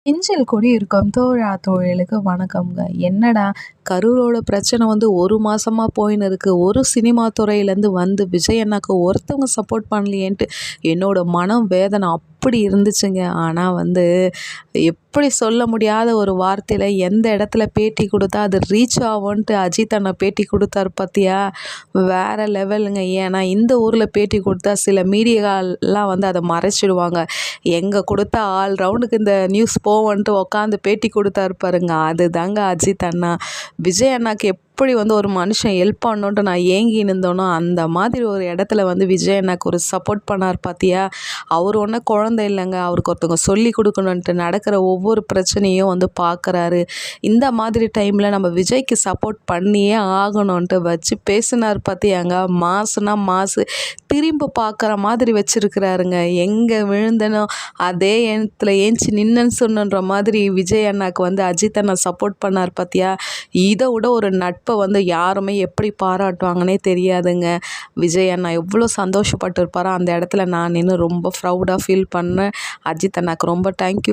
நெஞ்சில் குடியிருக்கும் தோழா தோழிகளுக்கு வணக்கம்ங்க. என்னடா கரூரோட பிரச்சனை வந்து 1 மாசமா போயின்னு இருக்கு. ஒரு சினிமா துறையிலேருந்து வந்து விஜய் அண்ணாக்கு ஒருத்தவங்க சப்போர்ட் பண்ணலையேன்ட்டு என்னோட மனம் வேதனை அப்படி இருந்துச்சுங்க. ஆனால் வந்து எப்படி சொல்ல முடியாத ஒரு வார்த்தையில் எந்த இடத்துல பேட்டி கொடுத்தா அது ரீச் ஆகும்ன்ட்டு அஜித் அண்ணா பேட்டி கொடுத்தாரு பார்த்தியா, வேறு லெவலுங்க. ஏன்னா இந்த ஊரில் பேட்டி கொடுத்தா சில மீடியாலாம் வந்து அதை மறைச்சிடுவாங்க. எங்கே கொடுத்தா ஆல் ரவுண்டுக்கு இந்த நியூஸ் போவோன்ட்டு உக்காந்து பேட்டி கொடுத்தாரு பாருங்க, அதுதாங்க அஜித் அண்ணா. விஜய் அண்ணாக்கு எப்படி வந்து ஒரு மனுஷன் ஹெல்ப் பண்ணணுன்ட்டு நான் ஏங்கி நின்றோனோ அந்த மாதிரி ஒரு இடத்துல வந்து விஜய் அண்ணாக்கு ஒரு சப்போர்ட் பண்ணார் பார்த்தியா. அவர் ஒன்றும் குழந்தை இல்லைங்க, அவருக்கு ஒருத்தவங்க சொல்லி கொடுக்கணுன்ட்டு நடக்கிற ஒவ்வொரு பிரச்சனையும் வந்து பார்க்குறாரு. இந்த மாதிரி டைமில் நம்ம விஜய்க்கு சப்போர்ட் பண்ணியே ஆகணுன்ட்டு வச்சு பேசினார் பார்த்தியாங்க. மாசுனா மாசு, திரும்ப பார்க்குற மாதிரி வச்சுருக்கிறாருங்க. எங்கே விழுந்தனோ அதே இடத்துல ஏஞ்சி நின்னன்னு சொன்னன்ற மாதிரி விஜய் அண்ணாக்கு வந்து அஜித் அண்ணா சப்போர்ட் பண்ணார் பார்த்தியா. இதை விட ஒரு நட்பை வந்து யாருமே எப்படி பாராட்டுவாங்கன்னே தெரியாதுங்க. விஜய் அண்ணா எவ்வளோ சந்தோஷப்பட்டு இருப்பாரோ அந்த இடத்துல நான் நின்று ரொம்ப ப்ரௌடாக ஃபீல் பண்ணேன். அஜித் அண்ணாக்கு ரொம்ப தேங்க்யூ.